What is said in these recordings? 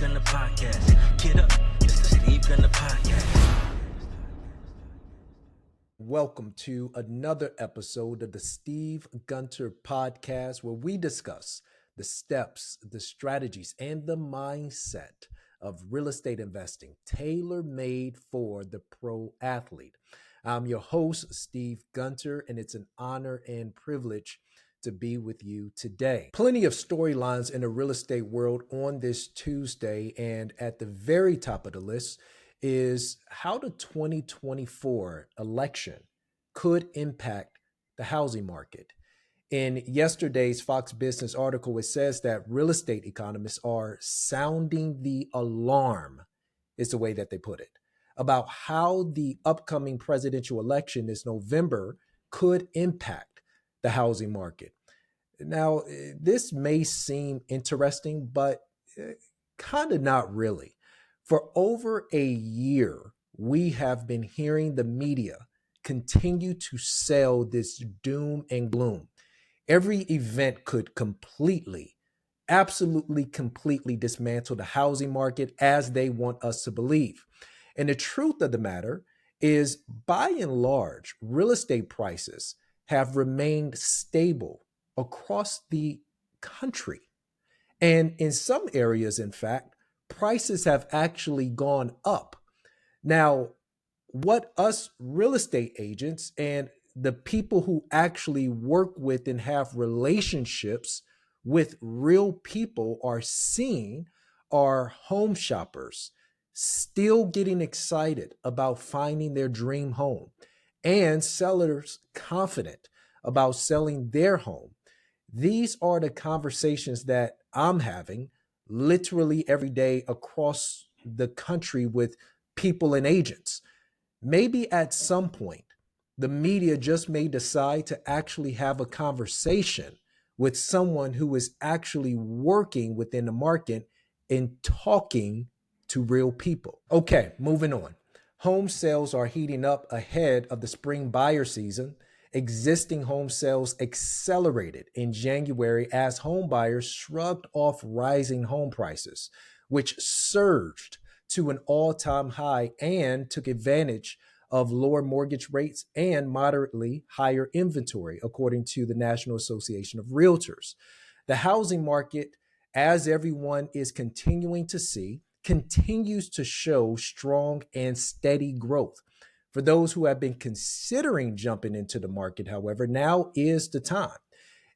Gunner Podcast. Get up, it's the Steve Gunner Podcast. Welcome to another episode of the Steve Gunter Podcast, where we discuss the steps, the strategies, and the mindset of real estate investing, tailor-made for the pro athlete. I'm your host, Steve Gunter, and it's an honor and privilege to be with you today. Plenty of storylines in the real estate world on this Tuesday, and at the very top of the list is how the 2024 election could impact the housing market. In yesterday's Fox Business article, it says that real estate economists are sounding the alarm, is the way that they put it, about how the upcoming presidential election this November could impact the housing market. Now, this may seem interesting, but kind of not really. For over a year, we have been hearing the media continue to sell this doom and gloom. Every event could absolutely completely dismantle the housing market as they want us to believe. And the truth of the matter is, by and large, real estate prices have remained stable across the country. And in some areas, in fact, prices have actually gone up. Now, what us real estate agents and the people who actually work with and have relationships with real people are seeing are home shoppers still getting excited about finding their dream home and sellers confident about selling their home. These are the conversations that I'm having literally every day across the country with people and agents. Maybe at some point, the media just may decide to actually have a conversation with someone who is actually working within the market and talking to real people. Okay, moving on. Home sales are heating up ahead of the spring buyer season. Existing home sales accelerated in January as home buyers shrugged off rising home prices, which surged to an all-time high and took advantage of lower mortgage rates and moderately higher inventory, according to the National Association of Realtors. The housing market, as everyone is continuing to see, continues to show strong and steady growth. For those who have been considering jumping into the market, however, now is the time.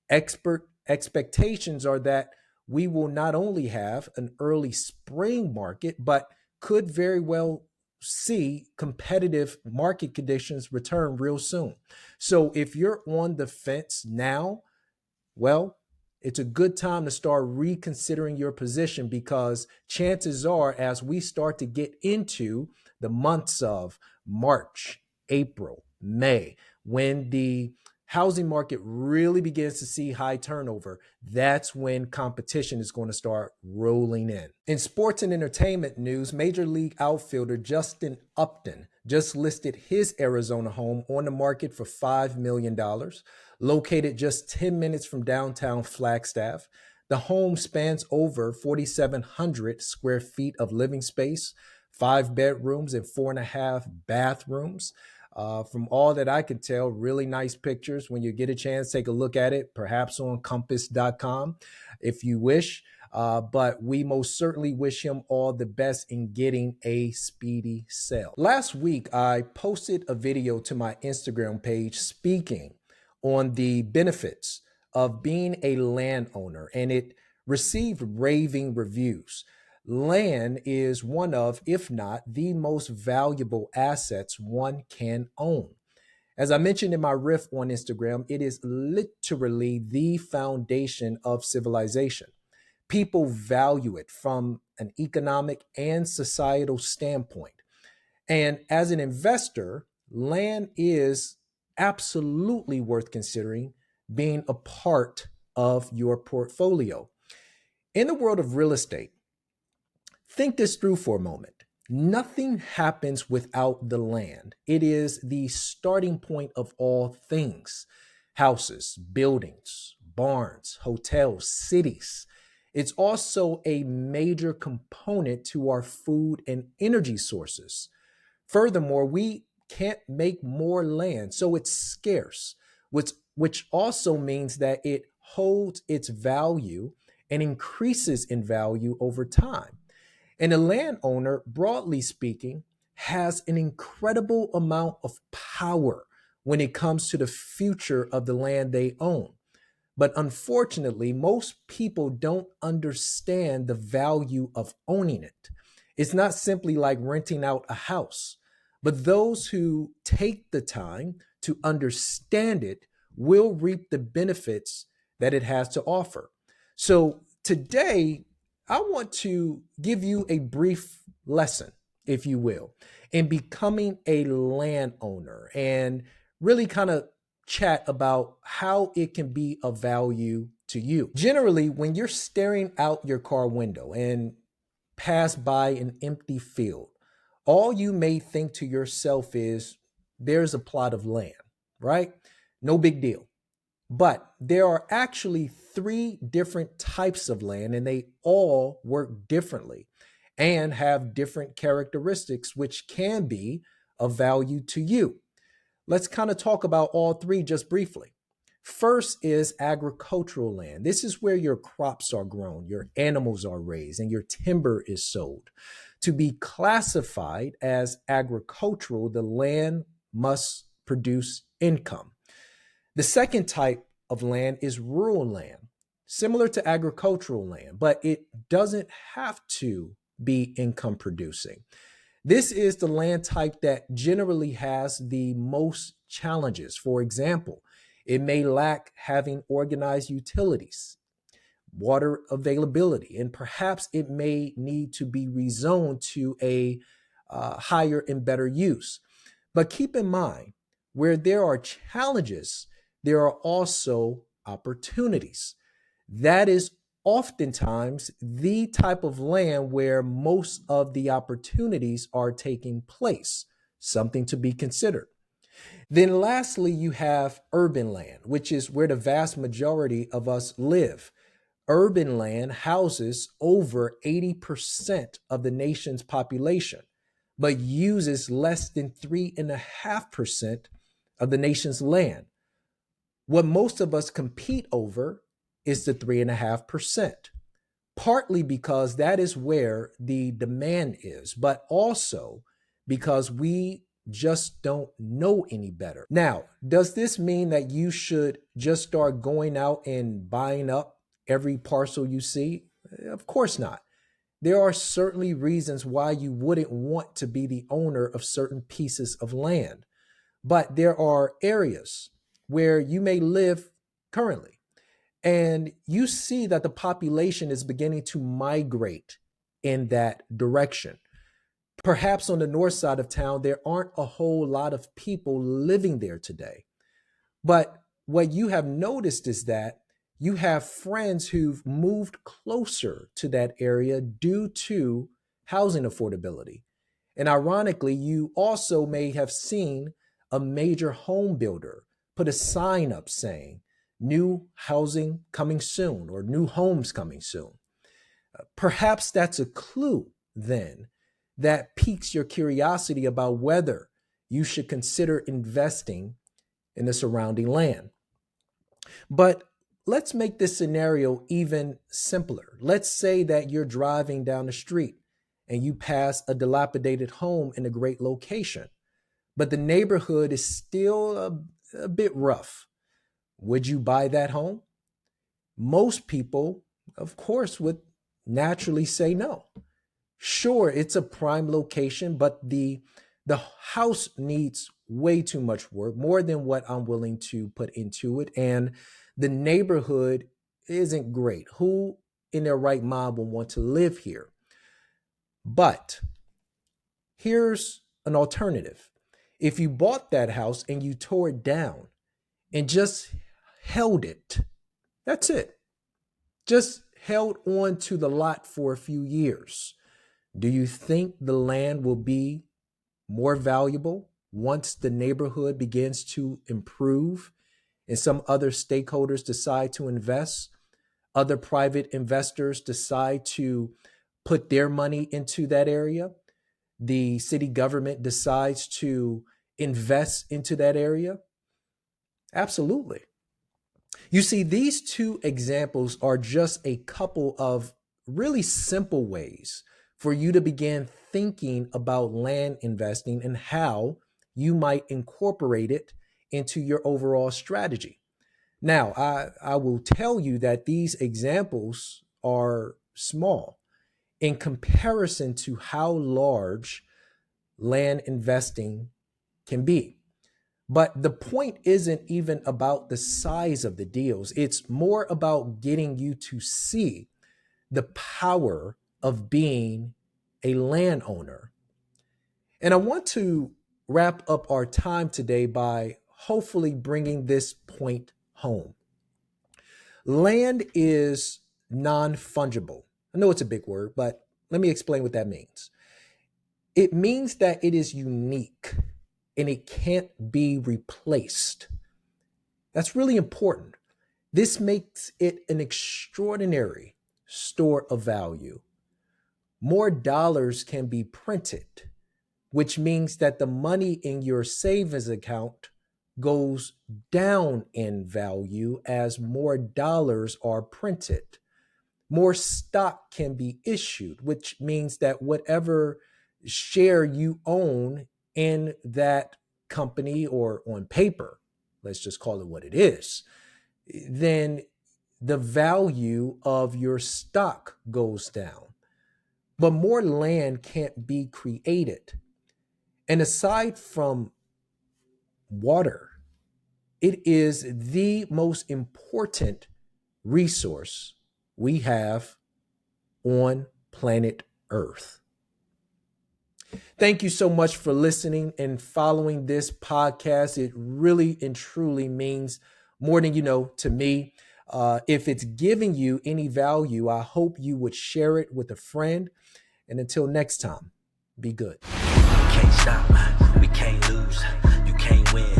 Expert expectations are that we will not only have an early spring market, but could very well see competitive market conditions return real soon. So if you're on the fence now, well, it's a good time to start reconsidering your position, because chances are, as we start to get into the months of March, April, May, when the housing market really begins to see high turnover, that's when competition is going to start rolling in. In sports and entertainment news, Major League outfielder Justin Upton just listed his Arizona home on the market for $5 million. Located just 10 minutes from downtown Flagstaff, the home spans over 4,700 square feet of living space, 5 bedrooms and 4.5 bathrooms. From all that I can tell, really nice pictures. When you get a chance, take a look at it, perhaps on compass.com if you wish. But we most certainly wish him all the best in getting a speedy sale. Last week, I posted a video to my Instagram page speaking on the benefits of being a landowner, and it received raving reviews. Land is one of, if not the most valuable assets one can own. As I mentioned in my riff on Instagram, it is literally the foundation of civilization. People value it from an economic and societal standpoint. And as an investor, land is absolutely worth considering being a part of your portfolio. In the world of real estate, think this through for a moment. Nothing happens without the land. It is the starting point of all things. Houses, buildings, barns, hotels, cities. It's also a major component to our food and energy sources. Furthermore, we can't make more land, so it's scarce, which also means that it holds its value and increases in value over time. And a landowner, broadly speaking, has an incredible amount of power when it comes to the future of the land they own. But unfortunately, most people don't understand the value of owning it. It's not simply like renting out a house, but those who take the time to understand it will reap the benefits that it has to offer. So today, I want to give you a brief lesson, if you will, in becoming a landowner and really kind of chat about how it can be of value to you. Generally, when you're staring out your car window and pass by an empty field, all you may think to yourself is there's a plot of land, right? No big deal. But there are actually three different types of land, and they all work differently and have different characteristics, which can be of value to you. Let's kind of talk about all three just briefly. First is agricultural land. This is where your crops are grown, your animals are raised, and your timber is sold. To be classified as agricultural, the land must produce income. The second type of land is rural land, similar to agricultural land, but it doesn't have to be income producing. This is the land type that generally has the most challenges. For example, it may lack having organized utilities, water availability, and perhaps it may need to be rezoned to a higher and better use. But keep in mind, where there are challenges, there are also opportunities. That is oftentimes the type of land where most of the opportunities are taking place, something to be considered. Then, lastly, you have urban land, which is where the vast majority of us live. Urban land houses over 80% of the nation's population, but uses less than 3.5% of the nation's land. What most of us compete over is the 3.5%, partly because that is where the demand is, but also because we just don't know any better. Now, does this mean that you should just start going out and buying up every parcel you see? Of course not. There are certainly reasons why you wouldn't want to be the owner of certain pieces of land, but there are areas where you may live currently and you see that the population is beginning to migrate in that direction. Perhaps on the north side of town, there aren't a whole lot of people living there today. But what you have noticed is that you have friends who've moved closer to that area due to housing affordability. And ironically, you also may have seen a major home builder put a sign up saying, new housing coming soon or new homes coming soon. Perhaps that's a clue then that piques your curiosity about whether you should consider investing in the surrounding land. But let's make this scenario even simpler. Let's say that you're driving down the street and you pass a dilapidated home in a great location, but the neighborhood is still a bit rough. Would you buy that home? Most people, of course, would naturally say no. Sure, it's a prime location, but the house needs way too much work, more than what I'm willing to put into it. And the neighborhood isn't great. Who in their right mind will want to live here? But here's an alternative. If you bought that house and you tore it down and just held it, that's it. Just held on to the lot for a few years. Do you think the land will be more valuable once the neighborhood begins to improve and some other stakeholders decide to invest? other private investors decide to put their money into that area. The city government decides to invest into that area. Absolutely. You see, these two examples are just a couple of really simple ways for you to begin thinking about land investing and how you might incorporate it into your overall strategy. Now, I will tell you that these examples are small in comparison to how large land investing can be. But the point isn't even about the size of the deals. It's more about getting you to see the power of being a landowner. And I want to wrap up our time today by hopefully bringing this point home. Land is non-fungible. I know it's a big word, but let me explain what that means. It means that it is unique and it can't be replaced. That's really important. This makes it an extraordinary store of value. More dollars can be printed, which means that the money in your savings account goes down in value as more dollars are printed. More stock can be issued, which means that whatever share you own in that company or on paper, let's just call it what it is, then the value of your stock goes down. But more land can't be created. And aside from water, it is the most important resource we have on planet Earth. Thank you so much for listening and following this podcast. It really and truly means more than you know to me. If it's giving you any value, I hope you would share it with a friend. And until next time, be good. We can't stop, we can't lose, you can't win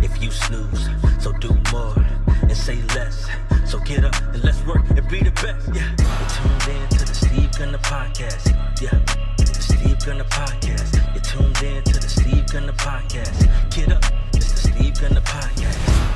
if you snooze. So do more and say less. So get up and let's work and be the best. Yeah, you're tuned in to the Steve Gunner Podcast. Yeah, the Steve Gunner Podcast. You're tuned in to the Steve Gunner Podcast. Get up, it's the Steve Gunner Podcast.